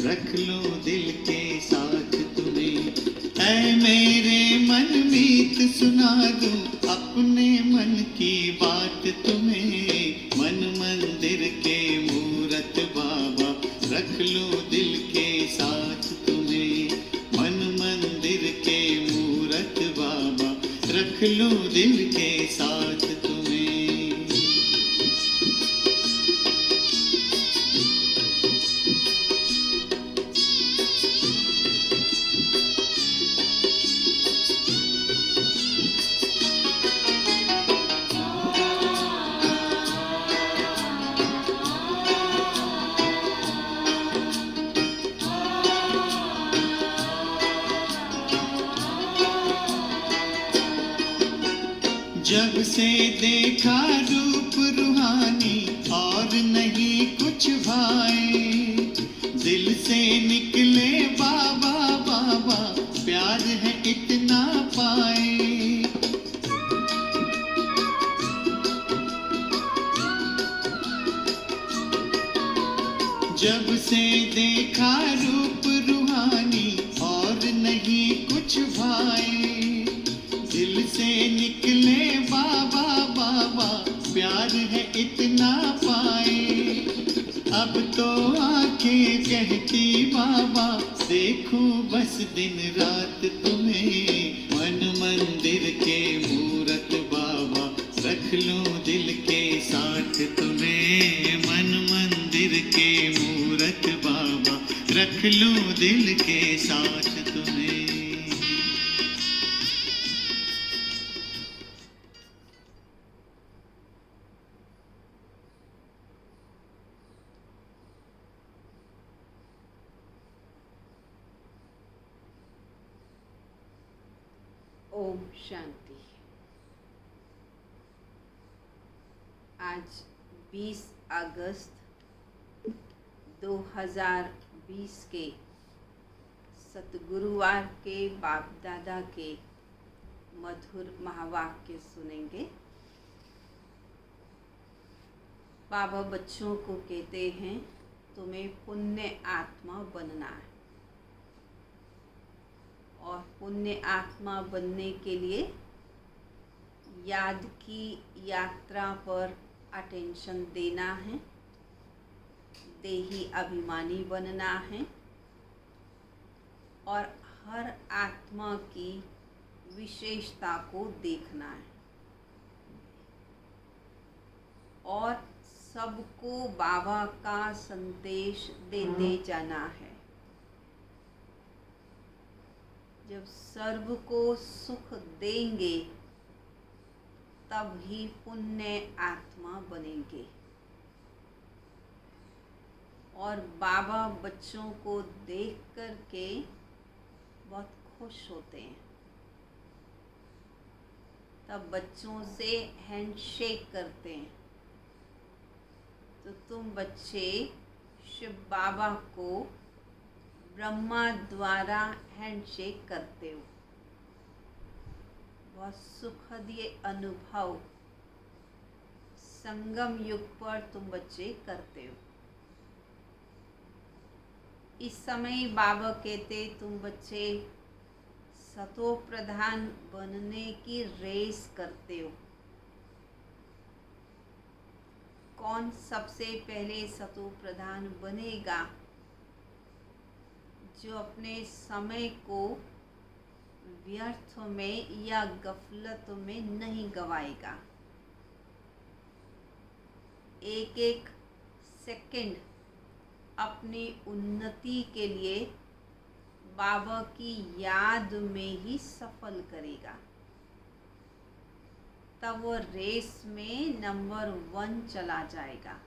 रख लूं दिल के साथ तुम्हें। ऐ मेरे मन मीत सुना दूं अपने मन की बात तुम्हें। मन मंदिर के मूरत बाबा रख लूं दिल के साथ तुम्हें। मन मंदिर के मूरत बाबा रख लूं दिल के साथ तुम्हें। जब से देखा रूप रूहानी और नहीं कुछ भाए, दिल से निकले बाबा बाबा प्यार है इतना पाए। जब से देखा रूप रूहानी और नहीं कुछ भाए, दिल से निकले बाबा बाबा प्यार है इतना पाए। अब तो आंखें कहती बाबा देखूं बस दिन रात तुम्हें। मन मंदिर के मूरत बाबा रख लूं दिल के साथ तुम्हें। मन मंदिर के मूरत बाबा रख लूं दिल के साथ तुम्हें। ओम शांति। आज 20 अगस्त 2020 के सतगुरुवार के बाप दादा के मधुर महावाक्य सुनेंगे। बाबा बच्चों को कहते हैं तुम्हें पुण्य आत्मा बनना है, और पुण्य आत्मा बनने के लिए याद की यात्रा पर अटेंशन देना है, देही अभिमानी बनना है, और हर आत्मा की विशेषता को देखना है, और सबको बाबा का संदेश देते जाना है। जब सर्व को सुख देंगे तब ही पुण्य आत्मा बनेंगे। और बाबा बच्चों को देख कर के बहुत खुश होते हैं, तब बच्चों से हैंडशेक करते हैं। तो तुम बच्चे शिव बाबा को ब्रह्मा द्वारा हैंडशेक करते हो। बहुत सुखद ये अनुभव संगम युग पर तुम बच्चे करते हो। इस समय बाबा कहते तुम बच्चे सतो प्रधान बनने की रेस करते हो। कौन सबसे पहले सतो प्रधान बनेगा, जो अपने समय को व्यर्थ में या गफलत में नहीं गवाएगा। एक एक सेकंड अपनी उन्नति के लिए बाबा की याद में ही सफल करेगा, तब वो रेस में नंबर 1 चला जाएगा।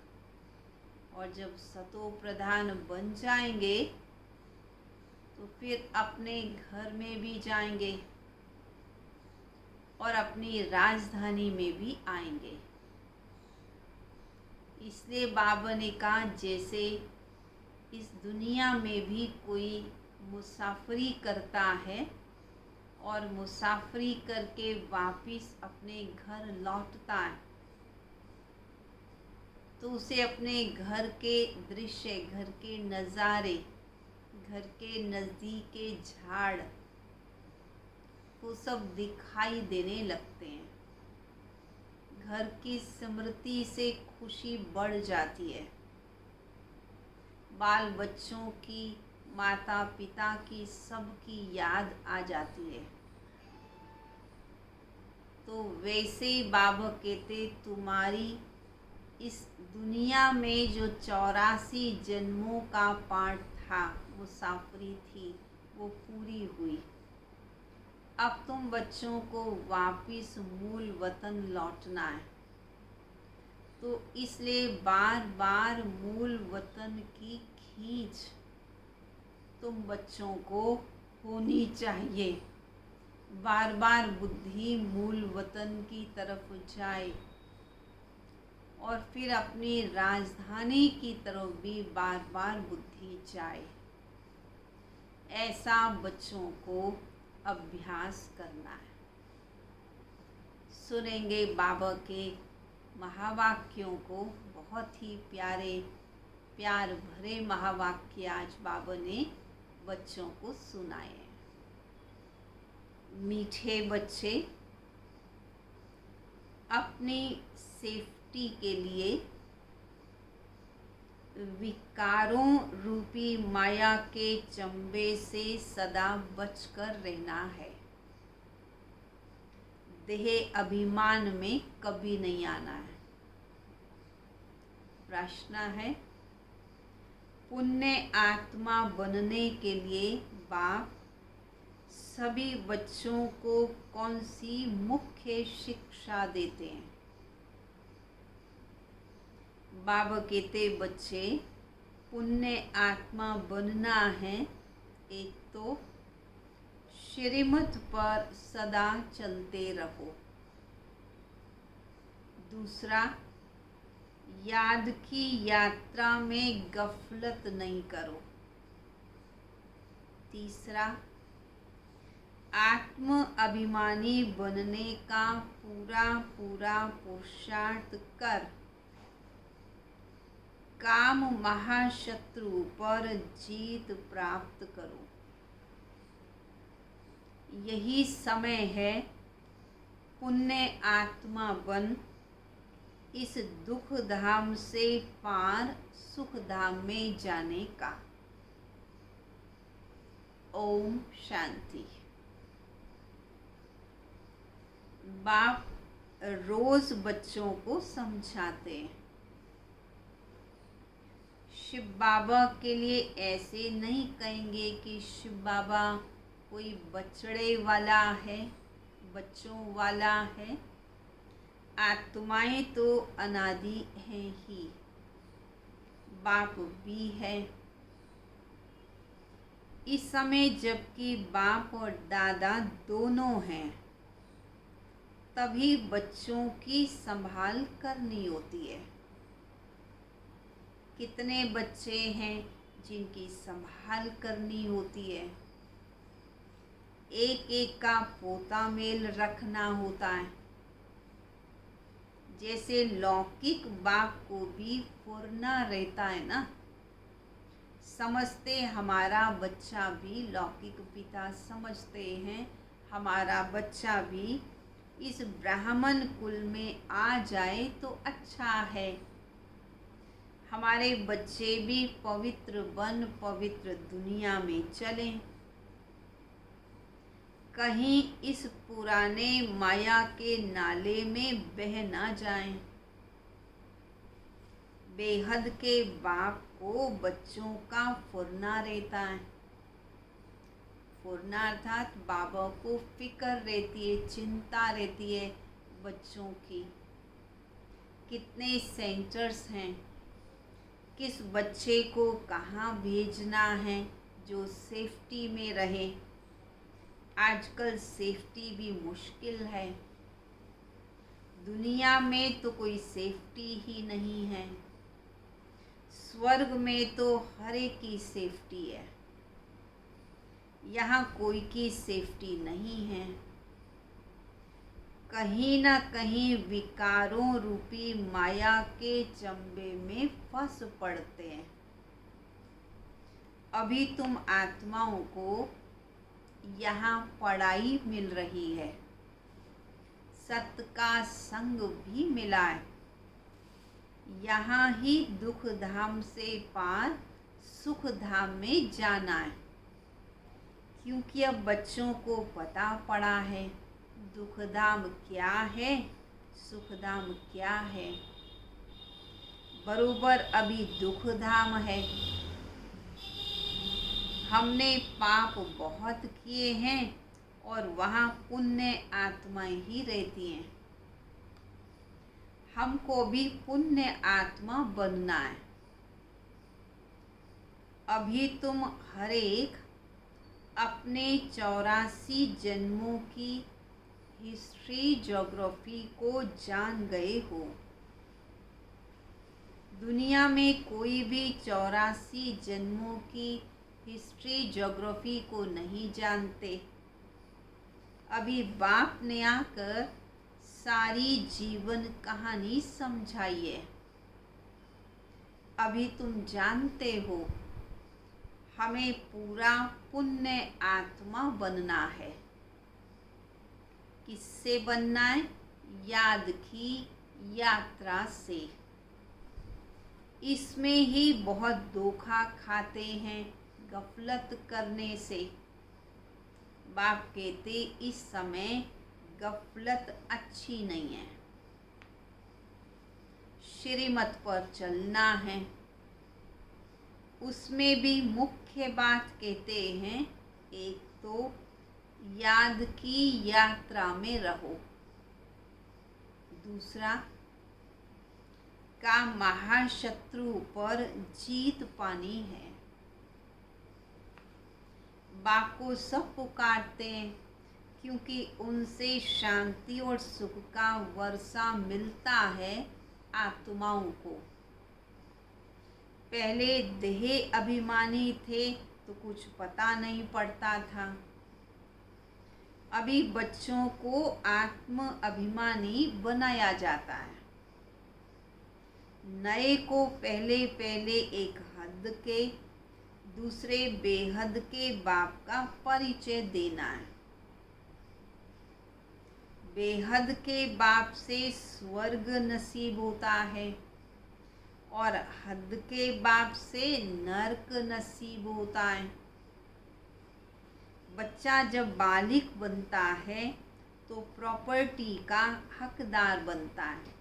और जब सतो प्रधान बन जाएंगे तो फिर अपने घर में भी जाएंगे और अपनी राजधानी में भी आएंगे। इसलिए बाबा ने कहा जैसे इस दुनिया में भी कोई मुसाफरी करता है और मुसाफरी करके वापिस अपने घर लौटता है, तो उसे अपने घर के दृश्य, घर के नज़ारे घर के नज़दीक के झाड़ वो सब दिखाई देने लगते हैं। घर की स्मृति से खुशी बढ़ जाती है। बाल बच्चों की, माता पिता की, सबकी याद आ जाती है। तो वैसे ही बाबा कहते तुम्हारी इस दुनिया में जो 84 जन्मों का पाठ था, मुसाफरी थी, वो पूरी हुई। अब तुम बच्चों को वापिस मूल वतन लौटना है। तो इसलिए बार बार मूल वतन की खींच तुम बच्चों को होनी चाहिए। बार बार बुद्धि मूल वतन की तरफ जाए और फिर अपनी राजधानी की तरफ भी बार बार बुद्धि जाए। ऐसा बच्चों को अभ्यास करना है। सुनेंगे बाबा के महावाक्यों को। बहुत ही प्यार भरे महावाक्य आज बाबा ने बच्चों को सुनाए हैं। मीठे बच्चे, अपनी सेफ्टी के लिए विकारों रूपी माया के चंबे से सदा बचकर रहना है। देह अभिमान में कभी नहीं आना है। प्रश्न है, पुण्य आत्मा बनने के लिए बाप सभी बच्चों को कौन सी मुख्य शिक्षा देते हैं? बाबा कहते बच्चे, पुण्य आत्मा बनना है, एक तो श्रीमत पर सदा चलते रहो। दूसरा, याद की यात्रा में गफलत नहीं करो। तीसरा, आत्म अभिमानी बनने का पूरा पुरुषार्थ कर काम महाशत्रु पर जीत प्राप्त करो। यही समय है पुण्य आत्मा बन इस दुख धाम से पार सुख धाम में जाने का। ओम शांति। बाप रोज बच्चों को समझाते हैं। शिव बाबा के लिए ऐसे नहीं कहेंगे कि शिव बाबा कोई बछड़े वाला है, बच्चों वाला है। आत्माएं तो अनादि हैं ही, बाप भी है। इस समय जबकि बाप और दादा दोनों हैं, तभी बच्चों की संभाल करनी होती है। कितने बच्चे हैं जिनकी संभाल करनी होती है। एक एक का पोता मेल रखना होता है। जैसे लौकिक बाप को भी फुरना रहता है ना, समझते हमारा बच्चा भी, लौकिक पिता समझते हैं हमारा बच्चा भी इस ब्राह्मण कुल में आ जाए तो अच्छा है। हमारे बच्चे भी पवित्र बन पवित्र दुनिया में चलें, कहीं इस पुराने माया के नाले में बह ना जाएं। बेहद के बाप को बच्चों का फुरना रहता है। फुरना अर्थात बाबा को फिक्र रहती है, चिंता रहती है बच्चों की। कितने सेंटर्स हैं, किस बच्चे को कहाँ भेजना है जो सेफ्टी में रहे। आजकल सेफ्टी भी मुश्किल है। दुनिया में तो कोई सेफ्टी ही नहीं है। स्वर्ग में तो हर एक की सेफ्टी है, यहाँ कोई की सेफ्टी नहीं है। कहीं ना कहीं विकारों रूपी माया के चंबे में फंस पड़ते हैं। अभी तुम आत्माओं को यहाँ पढ़ाई मिल रही है, सत्य का संग भी मिला है। यहाँ ही दुख धाम से पार सुख धाम में जाना है, क्योंकि अब बच्चों को पता पड़ा है दुख धाम क्या है, सुख धाम क्या है। बरोबर अभी दुख धाम है। हमने पाप बहुत किए हैं और वहाँ पुण्य आत्माएं ही रहती हैं। हमको भी पुण्य आत्मा बनना है। अभी तुम हर एक अपने 84 जन्मों की हिस्ट्री ज्योग्राफी को जान गए हो। दुनिया में कोई भी 84 जन्मों की हिस्ट्री ज्योग्राफी को नहीं जानते। अभी बाप ने आकर सारी जीवन कहानी समझाई है। अभी तुम जानते हो हमें पूरा पुण्य आत्मा बनना है। किससे बनना है? याद की यात्रा से। इसमें ही बहुत धोखा खाते हैं, गफलत करने से। बाप कहते इस समय गफलत अच्छी नहीं है, श्रीमत पर चलना है। उसमें भी मुख्य बात कहते हैं, एक तो याद की यात्रा में रहो, दूसरा का महाशत्रु पर जीत पानी है। बाप को सब पुकारते हैं क्योंकि उनसे शांति और सुख का वर्षा मिलता है आत्माओं को। पहले देह अभिमानी थे तो कुछ पता नहीं पड़ता था। अभी बच्चों को आत्म अभिमानी बनाया जाता है। नए को पहले पहले एक हद के, दूसरे बेहद के बाप का परिचय देना है। बेहद के बाप से स्वर्ग नसीब होता है और हद के बाप से नरक नसीब होता है। बच्चा जब बालिग बनता है तो प्रॉपर्टी का हकदार बनता है।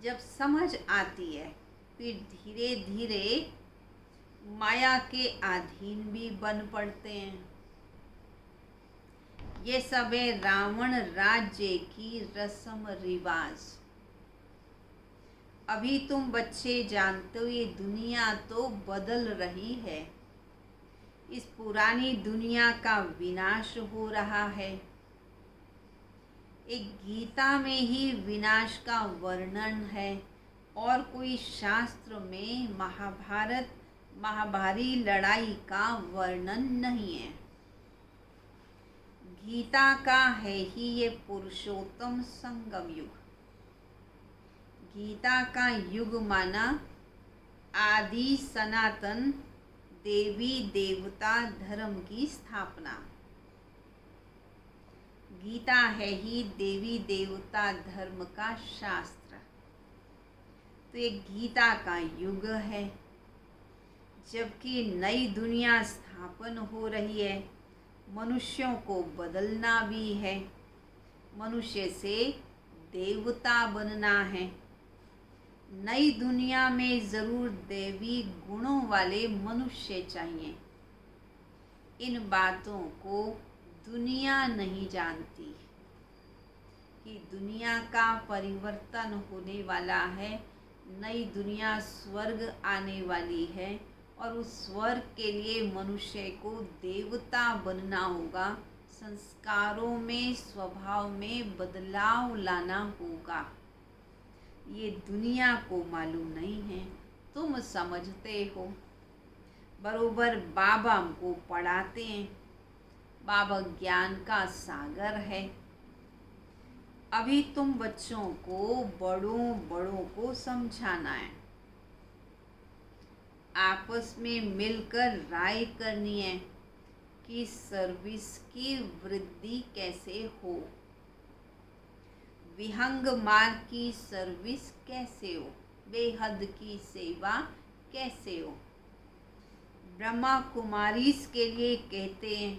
जब समझ आती है फिर धीरे धीरे माया के अधीन भी बन पड़ते हैं। ये सब है रावण राज्य की रस्म रिवाज। अभी तुम बच्चे जानते हो ये दुनिया तो बदल रही है। इस पुरानी दुनिया का विनाश हो रहा है। एक गीता में ही विनाश का वर्णन है और कोई शास्त्र में महाभारत महाभारी लड़ाई का वर्णन नहीं है। गीता का है ही ये पुरुषोत्तम संगम युग। गीता का युग माना आदि सनातन देवी देवता धर्म की स्थापना। गीता है ही देवी देवता धर्म का शास्त्र। तो ये गीता का युग है। जबकि नई दुनिया स्थापन हो रही है, मनुष्यों को बदलना भी है। मनुष्य से देवता बनना है। नई दुनिया में ज़रूर देवी गुणों वाले मनुष्य चाहिए। इन बातों को दुनिया नहीं जानती कि दुनिया का परिवर्तन होने वाला है। नई दुनिया स्वर्ग आने वाली है और उस स्वर्ग के लिए मनुष्य को देवता बनना होगा। संस्कारों में, स्वभाव में बदलाव लाना होगा। ये दुनिया को मालूम नहीं है, तुम समझते हो। बरोबर बाबा हमको पढ़ाते हैं। बाबा ज्ञान का सागर है। अभी तुम बच्चों को बड़ों को समझाना है। आपस में मिलकर राय करनी है कि सर्विस की वृद्धि कैसे हो, विहंग मार्ग की सर्विस कैसे हो, बेहद की सेवा कैसे हो। ब्रह्मा कुमारीज के लिए कहते हैं।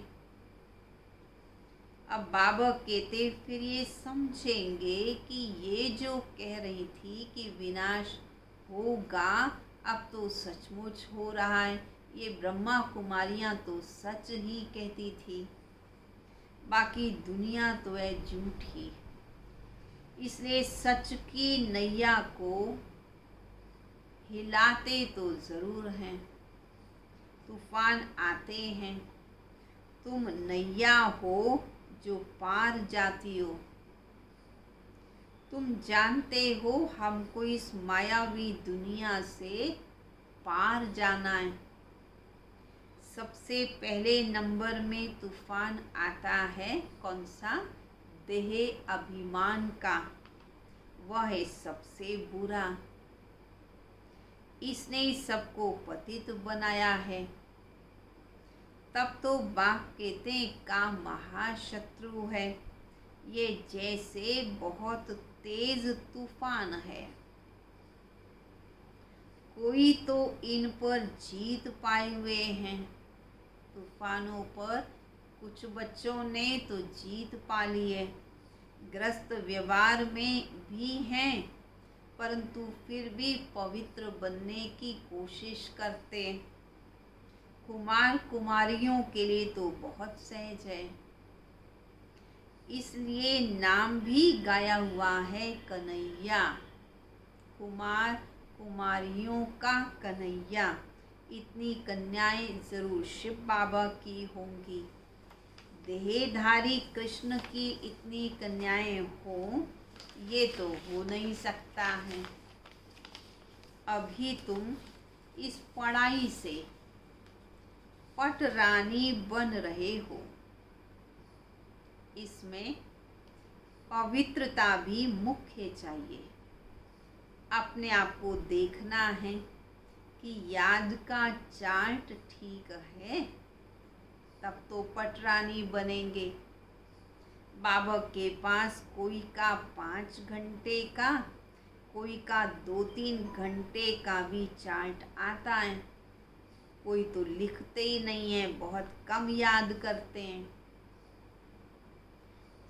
अब बाबा कहते फिर ये समझेंगे कि ये जो कह रही थी कि विनाश होगा, अब तो सचमुच हो रहा है। ये ब्रह्मा कुमारियाँ तो सच ही कहती थी, बाकी दुनिया तो है झूठी। इसलिए सच की नैया को हिलाते तो ज़रूर हैं। तूफान आते हैं, तुम नैया हो जो पार जाती हो। तुम जानते हो हमको इस मायावी दुनिया से पार जाना है। सबसे पहले नंबर में तूफान आता है कौन सा? देह अभिमान का। वह है सबसे बुरा। इसने सबको पतित बनाया है। तब तो बाप कहते का महाशत्रु है। ये जैसे बहुत तेज तूफान है। कोई तो इन पर जीत पाए हुए हैं। तूफानों पर कुछ बच्चों ने तो जीत पा ली है। ग्रस्त व्यवहार में भी हैं, परंतु फिर भी पवित्र बनने की कोशिश करते। कुमार कुमारियों के लिए तो बहुत सहज है। इसलिए नाम भी गाया हुआ है कन्हैया, कुमार कुमारियों का कन्हैया। इतनी कन्याएं जरूर शिव बाबा की होंगी। देहधारी कृष्ण की इतनी कन्याएं हों, ये तो हो नहीं सकता है। अभी तुम इस पढ़ाई से पट रानी बन रहे हो। इसमें पवित्रता भी मुख्य चाहिए। अपने आप को देखना है कि याद का चार्ट ठीक है, तब तो पटरानी बनेंगे। बाबा के पास कोई का 5 घंटे का, कोई का 2-3 घंटे का भी चार्ट आता है। कोई तो लिखते ही नहीं है, बहुत कम याद करते हैं।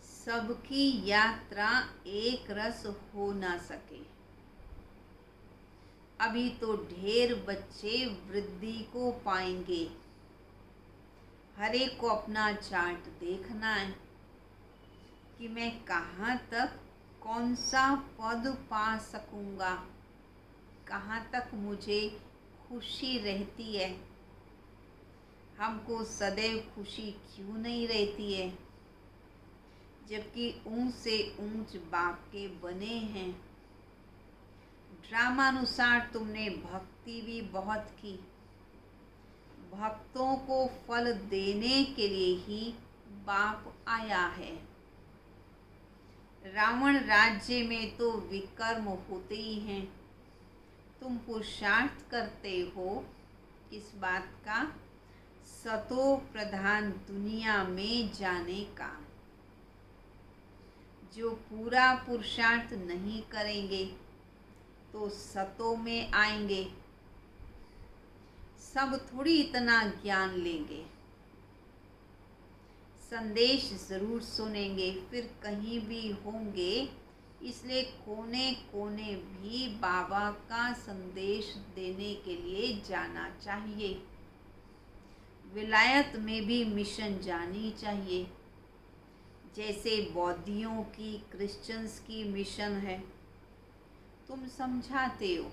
सबकी यात्रा एक रस हो ना सके। अभी तो ढेर बच्चे वृद्धि को पाएंगे। हर एक को अपना चार्ट देखना है कि मैं कहाँ तक कौन सा पद पा सकूँगा, कहाँ तक मुझे खुशी रहती है। हमको सदैव खुशी क्यों नहीं रहती है, जबकि ऊंच से ऊंच बाप के बने हैं। ड्रामानुसार तुमने भक्ति भी बहुत की। भक्तों को फल देने के लिए ही बाप आया है। रावण राज्य में तो विकर्म होते ही हैं। तुम पुरुषार्थ करते हो किस बात का? सतो प्रधान दुनिया में जाने का। जो पूरा पुरुषार्थ नहीं करेंगे तो सतों में आएंगे। सब थोड़ी इतना ज्ञान लेंगे, संदेश जरूर सुनेंगे, फिर कहीं भी होंगे। इसलिए कोने कोने भी बाबा का संदेश देने के लिए जाना चाहिए। विलायत में भी मिशन जानी चाहिए। जैसे बौद्धियों की, क्रिश्चियंस की मिशन है। तुम समझाते हो।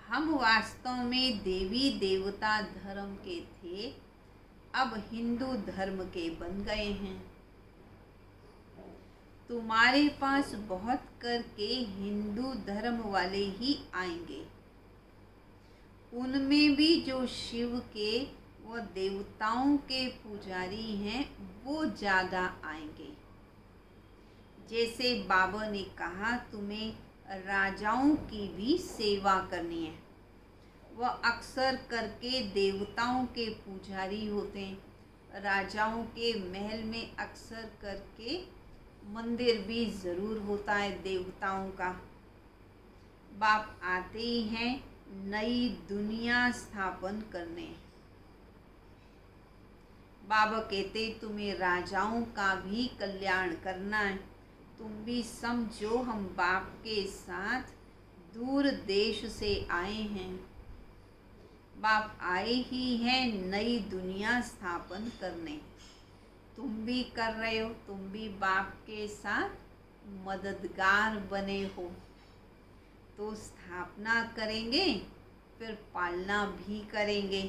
हम वास्तव में देवी देवता धर्म के थे, अब हिंदू धर्म के बन गए हैं। तुम्हारे पास बहुत करके हिंदू धर्म वाले ही आएंगे। उनमें भी जो शिव के व देवताओं के पुजारी हैं, वो ज़्यादा आएंगे। जैसे बाबा ने कहा तुम्हें राजाओं की भी सेवा करनी है, वह अक्सर करके देवताओं के पुजारी होते हैं। राजाओं के महल में अक्सर करके मंदिर भी ज़रूर होता है देवताओं का। बाप आते ही हैं नई दुनिया स्थापन करने। बाबा कहते तुम्हें राजाओं का भी कल्याण करना है। तुम भी समझो हम बाप के साथ दूर देश से आए हैं। बाप आए ही हैं नई दुनिया स्थापन करने। तुम भी कर रहे हो, तुम भी बाप के साथ मददगार बने हो। तो स्थापना करेंगे फिर पालना भी करेंगे।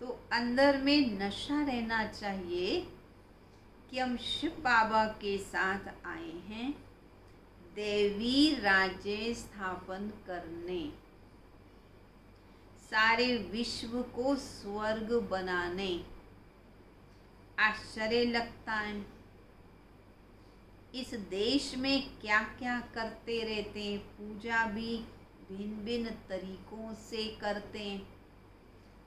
तो अंदर में नशा रहना चाहिए कि हम शिव बाबा के साथ आए हैं देवी राज्य स्थापन करने, सारे विश्व को स्वर्ग बनाने। आश्चर्य लगता है इस देश में क्या क्या करते रहते हैं। पूजा भी भिन्न भिन्न तरीकों से करते हैं।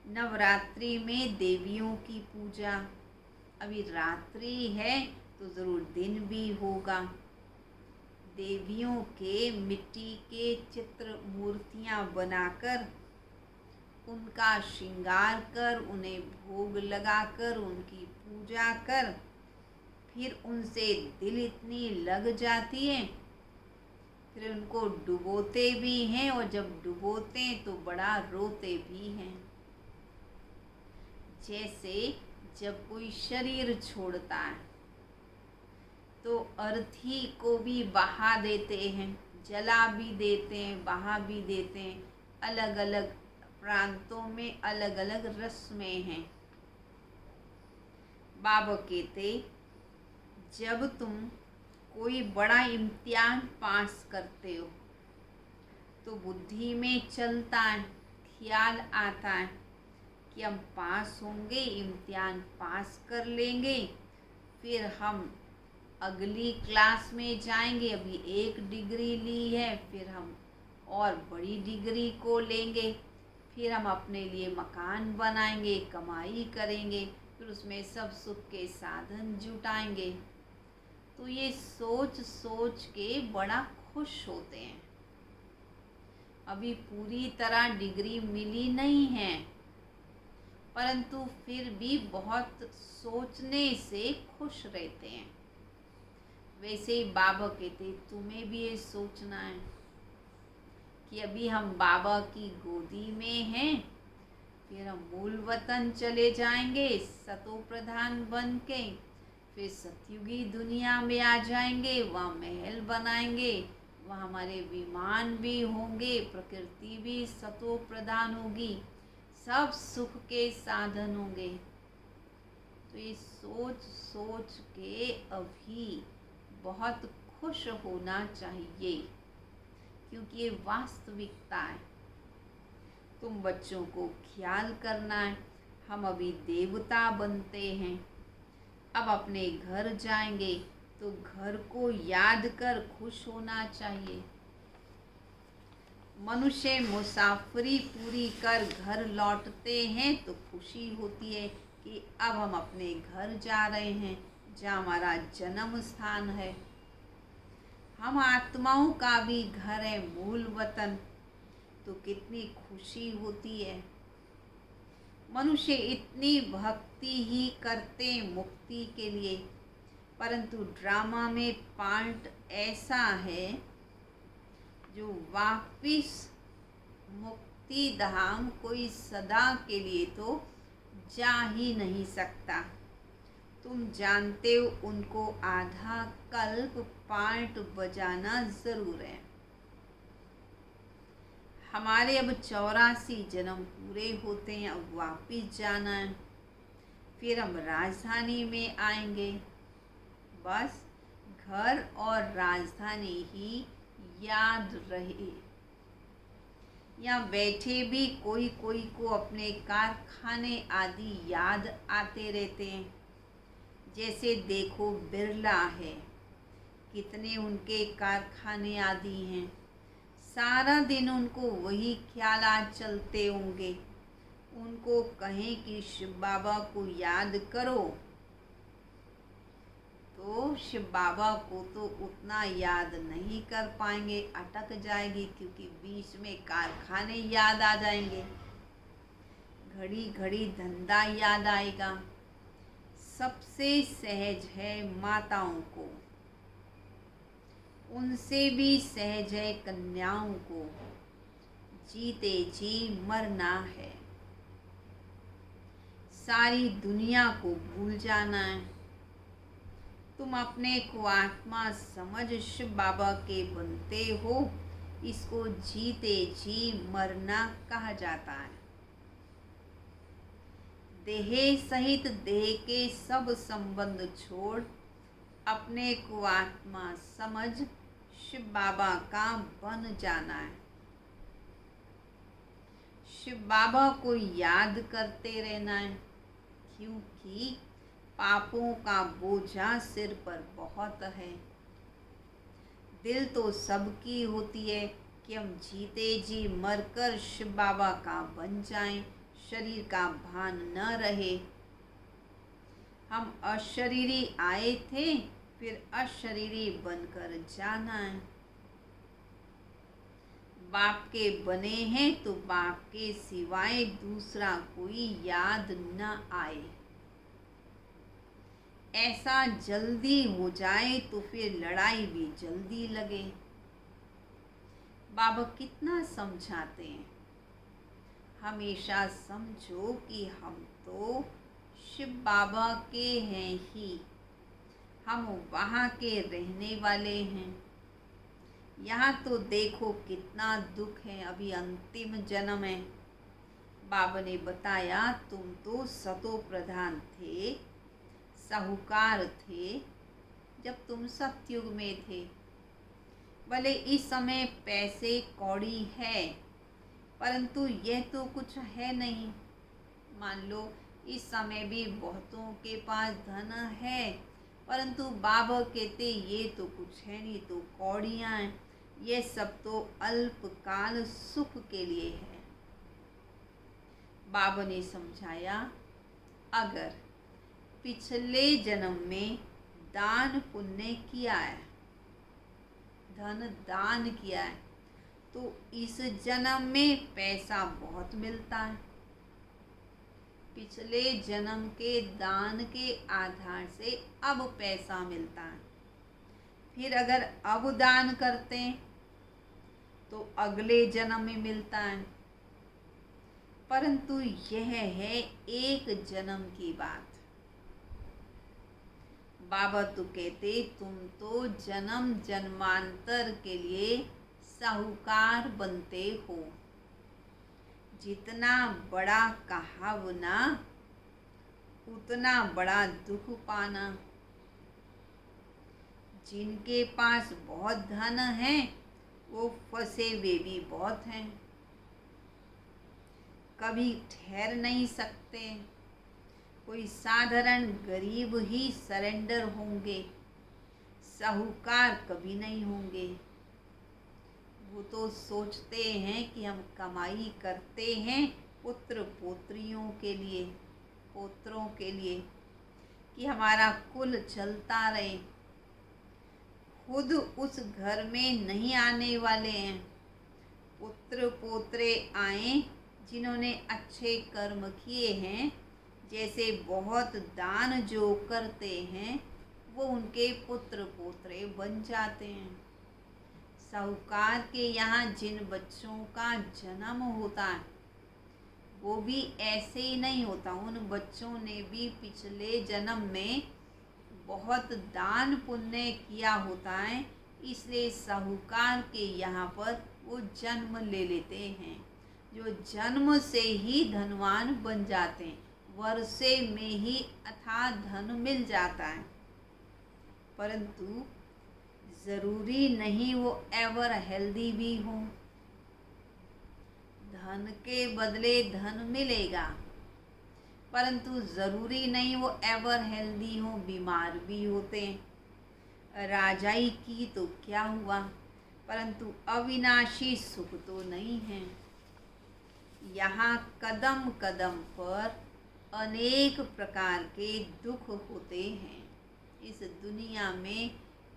नवरात्रि में देवियों की पूजा, अभी रात्रि है तो ज़रूर दिन भी होगा। देवियों के मिट्टी के चित्र मूर्तियाँ बनाकर उनका श्रृंगार कर, उन्हें भोग लगाकर, उनकी पूजा कर, फिर उनसे दिल इतनी लग जाती है, फिर उनको डुबोते भी हैं और जब डुबोते हैं तो बड़ा रोते भी हैं। जैसे जब कोई शरीर छोड़ता है तो अर्थी को भी बहा देते हैं, जला भी देते हैं, बहा भी देते हैं। अलग अलग प्रांतों में अलग अलग रस्में हैं। बाबा कहते जब तुम कोई बड़ा इम्तिहान पास करते हो तो बुद्धि में चलता है, ख्याल आता है कि हम पास होंगे, इम्तिहान पास कर लेंगे, फिर हम अगली क्लास में जाएंगे। अभी 1 डिग्री ली है, फिर हम और बड़ी डिग्री को लेंगे, फिर हम अपने लिए मकान बनाएंगे, कमाई करेंगे, फिर उसमें सब सुख के साधन जुटाएंगे। तो ये सोच सोच के बड़ा खुश होते हैं। अभी पूरी तरह डिग्री मिली नहीं है, परंतु फिर भी बहुत सोचने से खुश रहते हैं। वैसे ही बाबा कहते तुम्हें भी ये सोचना है कि अभी हम बाबा की गोदी में हैं, फिर हम मूल वतन चले जाएंगे सतो प्रधान बन के, फिर सतयुगी दुनिया में आ जाएंगे, वहाँ महल बनाएंगे, वहाँ हमारे विमान भी होंगे, प्रकृति भी सतो प्रधान होगी, सब सुख के साधन होंगे। तो ये सोच सोच के अभी बहुत खुश होना चाहिए, क्योंकि ये वास्तविकता है। तुम बच्चों को ख्याल करना है, हम अभी देवता बनते हैं, अब अपने घर जाएंगे तो घर को याद कर खुश होना चाहिए। मनुष्य मुसाफरी पूरी कर घर लौटते हैं तो खुशी होती है कि अब हम अपने घर जा रहे हैं जहाँ हमारा जन्म स्थान है। हम आत्माओं का भी घर है, मूल वतन, तो कितनी खुशी होती है। मनुष्य इतनी भक्ति ही करते मुक्ति के लिए, परंतु ड्रामा में पार्ट ऐसा है जो वापिस मुक्ति धाम कोई सदा के लिए तो जा ही नहीं सकता। तुम जानते हो उनको आधा कल्प पार्ट बजाना ज़रूर है। हमारे अब 84 जन्म पूरे होते हैं, अब वापिस जाना है, फिर हम राजधानी में आएंगे। बस घर और राजधानी ही याद रहे। यहाँ बैठे भी कोई कोई को अपने कारखाने आदि याद आते रहते हैं। जैसे देखो बिरला है, कितने उनके कारखाने आदि हैं, सारा दिन उनको वही ख्यालात चलते होंगे। उनको कहें कि शिव बाबा को याद करो तो शिव बाबा को तो उतना याद नहीं कर पाएंगे, अटक जाएगी, क्योंकि बीच में कारखाने याद आ जाएंगे, घड़ी घड़ी धंधा याद आएगा। सबसे सहज है माताओं को, उनसे भी सहज है कन्याओं को, जीते जी मरना है, सारी दुनिया को भूल जाना है। तुम अपने को आत्मा समझ शिव बाबा के बनते हो, इसको जीते जी मरना कहा जाता है। देह सहित देह के सब संबंध छोड़ अपने को आत्मा समझ शिव बाबा का बन जाना है। शिव बाबा को याद करते रहना है, क्योंकि पापों का बोझा सिर पर बहुत है। दिल तो सबकी होती है कि हम जीते जी मरकर शिव बाबा का बन जाएं, शरीर का भान न रहे। हम अशरीरी आए थे, फिर अशरीरी बनकर जाना है। बाप के बने हैं तो बाप के सिवाय दूसरा कोई याद न आए। ऐसा जल्दी हो जाए तो फिर लड़ाई भी जल्दी लगे। बाबा कितना समझाते हैं, हमेशा समझो कि हम तो शिव बाबा के हैं ही, हम वहाँ के रहने वाले हैं। यहाँ तो देखो कितना दुख है, अभी अंतिम जन्म है। बाबा ने बताया तुम तो सतो प्रधान थे, साहूकार थे जब तुम सतयुग में थे। भले इस समय पैसे कौड़ी है, परंतु यह तो कुछ है नहीं। मान लो इस समय भी बहुतों के पास धन है, परंतु बाबा कहते ये तो कुछ है नहीं, तो कौड़ियाँ हैं, ये सब तो अल्पकाल सुख के लिए है। बाबा ने समझाया, अगर पिछले जन्म में दान पुण्य किया है, धन दान किया है, तो इस जन्म में पैसा बहुत मिलता है। पिछले जन्म के दान के आधार से अब पैसा मिलता है। फिर अगर अब दान करते हैं तो अगले जन्म में मिलता है। परंतु यह है एक जन्म की बात। बाबा तो कहते तुम तो जन्म जन्मांतर के लिए साहूकार बनते हो। जितना बड़ा कहावना उतना बड़ा दुख पाना। जिनके पास बहुत धन है वो फंसे हुए भी बहुत हैं, कभी ठहर नहीं सकते। कोई साधारण गरीब ही सरेंडर होंगे, साहूकार कभी नहीं होंगे। वो तो सोचते हैं कि हम कमाई करते हैं पुत्र पोत्रियों के लिए, पोत्रों के लिए, कि हमारा कुल चलता रहे। खुद उस घर में नहीं आने वाले हैं, पुत्र पोत्रे आए जिन्होंने अच्छे कर्म किए हैं। जैसे बहुत दान जो करते हैं वो उनके पुत्र पोत्रे बन जाते हैं। साहूकार के यहाँ जिन बच्चों का जन्म होता है वो भी ऐसे ही नहीं होता। उन बच्चों ने भी पिछले जन्म में बहुत दान पुण्य किया होता है, इसलिए साहूकार के यहाँ पर वो जन्म ले लेते हैं, जो जन्म से ही धनवान बन जाते हैं। वर्षे में ही अथाह धन मिल जाता है, परंतु ज़रूरी नहीं वो एवर हेल्दी भी हो। धन के बदले धन मिलेगा, परंतु ज़रूरी नहीं वो एवर हेल्दी हो, बीमार भी होते हैं। राजाई की तो क्या हुआ, परंतु अविनाशी सुख तो नहीं है। यहाँ कदम कदम पर अनेक प्रकार के दुख होते हैं। इस दुनिया में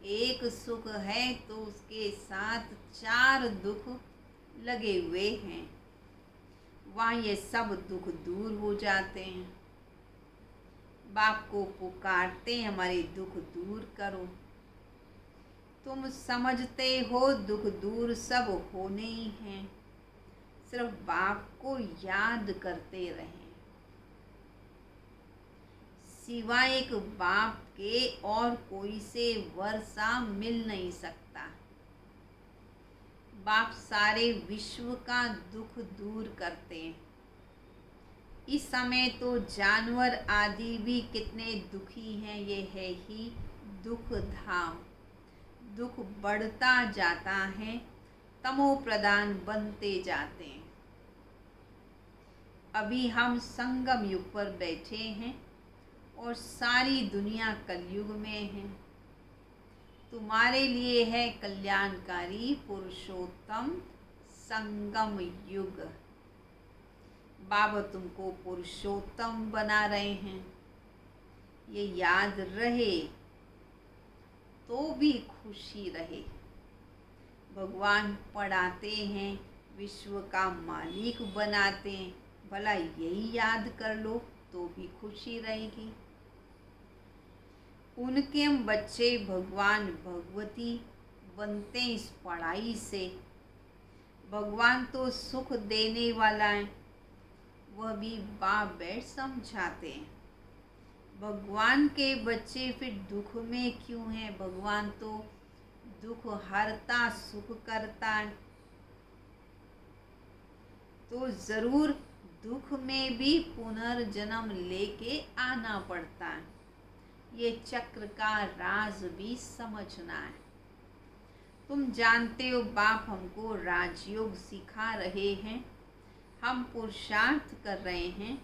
एक सुख है तो उसके साथ 4 दुख लगे हुए हैं। वहाँ ये सब दुख दूर हो जाते हैं। बाप को पुकारते हैं, हमारे दुख दूर करो। तुम समझते हो दुख दूर सब होने ही हैं, सिर्फ बाप को याद करते रहें। सिवाय एक बाप के और कोई से वर्षा मिल नहीं सकता। बाप सारे विश्व का दुख दूर करते हैं। इस समय तो जानवर आदि भी कितने दुखी हैं। ये है ही दुख धाम। दुख बढ़ता जाता है, तमो प्रधान बनते जाते हैं। अभी हम संगम युग पर बैठे हैं और सारी दुनिया कलयुग में है। तुम्हारे लिए है कल्याणकारी पुरुषोत्तम संगम युग। बाबा तुमको पुरुषोत्तम बना रहे हैं। ये याद रहे तो भी खुशी रहे। भगवान पढ़ाते हैं, विश्व का मालिक बनाते हैं, भला यही याद कर लो तो भी खुशी रहेगी। उनके हम बच्चे भगवान भगवती बनते इस पढ़ाई से। भगवान तो सुख देने वाला है, वह भी बाप बैठ समझाते हैं। भगवान के बच्चे फिर दुख में क्यों हैं? भगवान तो दुख हरता सुख करता है, तो जरूर दुख में भी पुनर्जन्म लेके आना पड़ता है। ये चक्र का राज भी समझना है। तुम जानते हो बाप हमको राजयोग सिखा रहे हैं, हम पुरुषार्थ कर रहे हैं,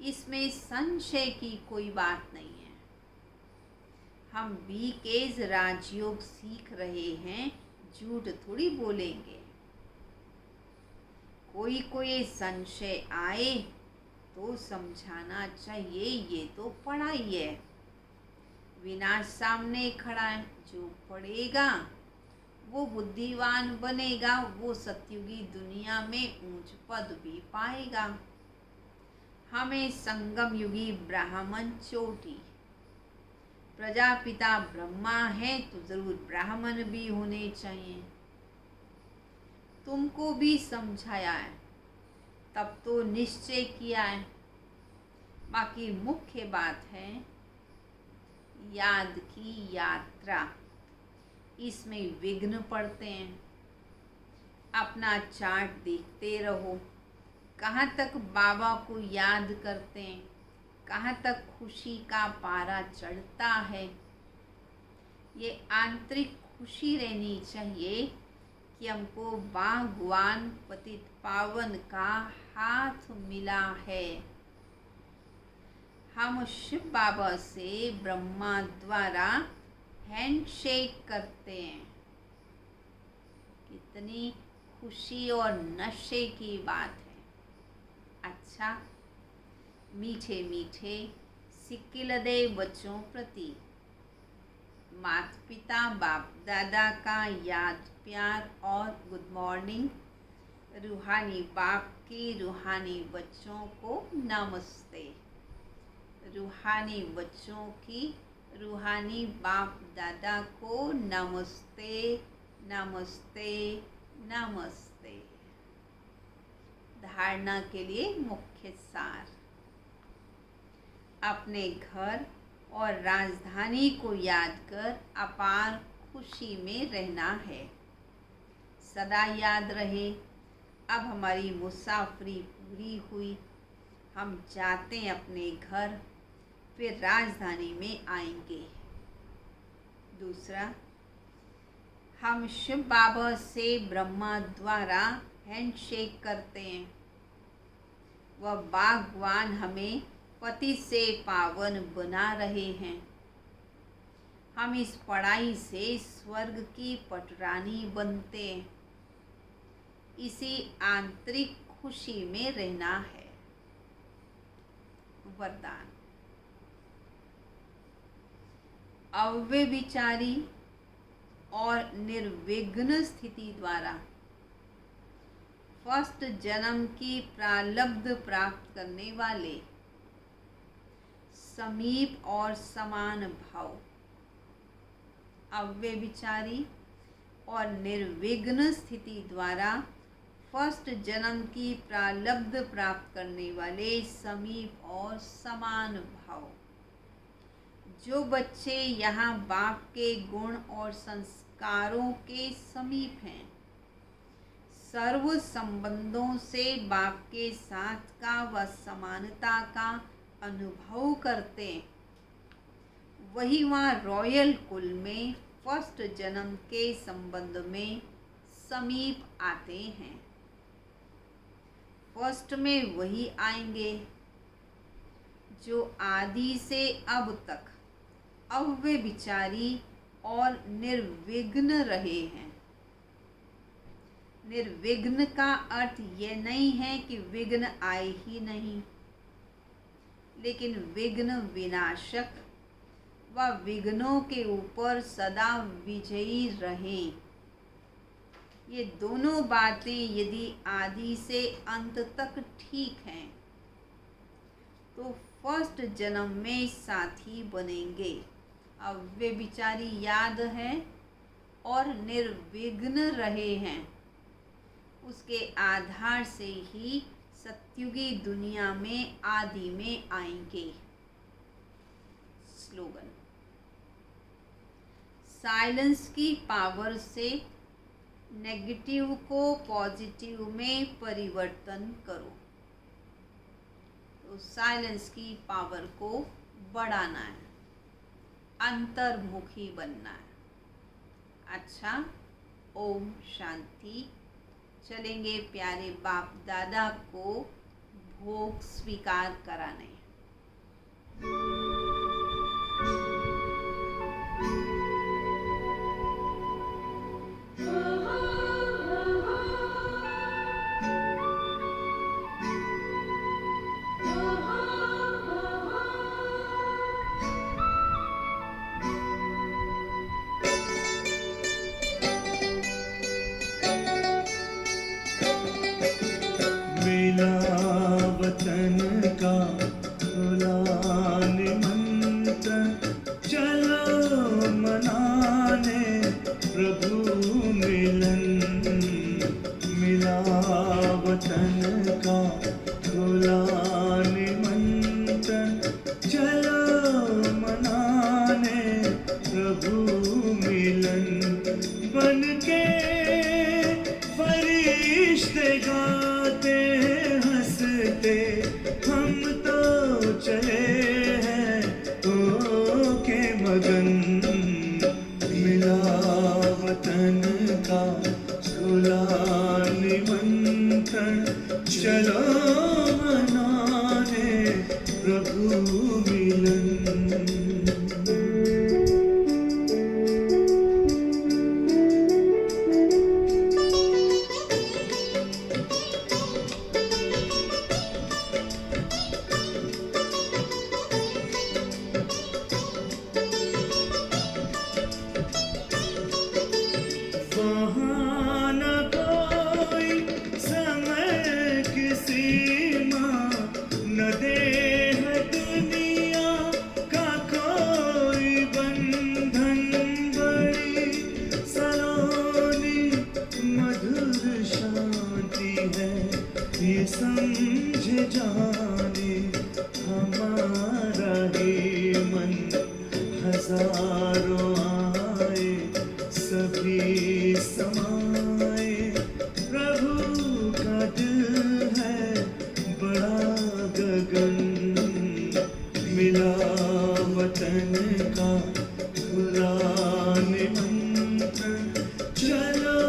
इसमें संशय की कोई बात नहीं है। हम बीकेज राजयोग सीख रहे हैं, झूठ थोड़ी बोलेंगे। कोई संशय आए तो समझाना चाहिए, ये तो पढ़ाई है। विनाश सामने खड़ा है, जो पढ़ेगा वो बुद्धिवान बनेगा, वो सतयुगी दुनिया में ऊंच पद भी पाएगा। हमें संगम युगी ब्राह्मण चोटी, प्रजापिता ब्रह्मा है तो जरूर ब्राह्मण भी होने चाहिए। तुमको भी समझाया है, तब तो निश्चय किया है। बाकी मुख्य बात है याद की यात्रा। इसमें विघ्न पड़ते हैं। अपना चार्ट देखते रहो, कहाँ तक बाबा को याद करते हैं, कहाँ तक खुशी का पारा चढ़ता है। ये आंतरिक खुशी रहनी चाहिए कि हमको भगवान पतित पावन का हाथ मिला है। हम शिव बाबा से ब्रह्मा द्वारा हैंडशेक करते हैं। कितनी खुशी और नशे की बात है। अच्छा, मीठे मीठे सिक्किलदे बच्चों प्रति माता पिता बाप दादा का याद प्यार और गुड मॉर्निंग। रूहानी बाप की रूहानी बच्चों को नमस्ते। रूहानी बच्चों की रूहानी बाप दादा को नमस्ते नमस्ते नमस्ते। धारणा के लिए मुख्य सार, अपने घर और राजधानी को याद कर अपार खुशी में रहना है। सदा याद रहे, अब हमारी मुसाफरी पूरी हुई, हम जाते हैं अपने घर, फिर राजधानी में आएंगे। दूसरा, हम शिव बाबा से ब्रह्मा द्वारा हैंडशेक करते हैं। वह भगवान हमें पति से पावन बना रहे हैं। हम इस पढ़ाई से स्वर्ग की पटरानी बनते हैं। इसी आंतरिक खुशी में रहना है। वरदान। अव्यभिचारी और निर्विघ्न स्थिति द्वारा फर्स्ट जन्म की प्रारब्ध प्राप्त करने वाले समीप और समान भाव, अव्यभिचारी और निर्विघ्न स्थिति द्वारा फर्स्ट जन्म की प्रारब्ध प्राप्त करने वाले समीप और समान भाव। जो बच्चे यहाँ बाप के गुण और संस्कारों के समीप हैं, सर्व संबंधों से बाप के साथ का व समानता का अनुभव करते, वही वहाँ रॉयल कुल में फर्स्ट जन्म के संबंध में समीप आते हैं। फर्स्ट में वही आएंगे जो आदि से अब तक अव्यभिचारी और निर्विघ्न रहे हैं। निर्विघ्न का अर्थ ये नहीं है कि विघ्न आए ही नहीं, लेकिन विघ्न विनाशक व विघ्नों के ऊपर सदा विजयी रहें। ये दोनों बातें यदि आदि से अंत तक ठीक हैं तो फर्स्ट जन्म में साथी बनेंगे। अव्यभिचारी याद है और निर्विघ्न रहे हैं, उसके आधार से ही सत्युगी दुनिया में आदि में आएंगे। स्लोगन। साइलेंस की पावर से नेगेटिव को पॉजिटिव में परिवर्तन करो। तो साइलेंस की पावर को बढ़ाना है, अंतर्मुखी बनना है। अच्छा, ओम शांति। चलेंगे प्यारे बाप दादा को भोग स्वीकार कराने। वतन का खुला निमंत्रण, चलो मनाने प्रभु मिलन। मिला वतन का खुला निमंत्रण, चलो मनाने प्रभु मिलन। बन के फरिश्ते गाते हम तो चले हैं हो के मगन। मिला वतन का खुला निमंत्रण, चलो मनाने प्रभु मिलन। ये समझ जाने हमारा ही मन, हजारों आए सभी समाए। प्रभु का दिल है बड़ा गगन। मिला वतन का खुला निमंत्रण, चलो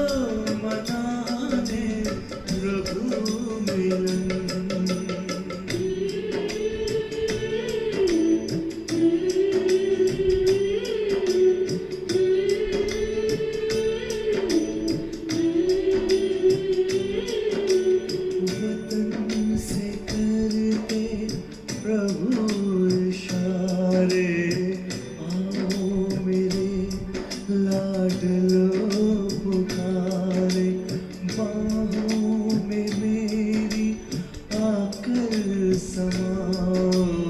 मनाने प्रभु मिलन। प्रभु इशारे, आओ मेरे लाडलो पुकारे, बाहों में मेरी आकर समाओ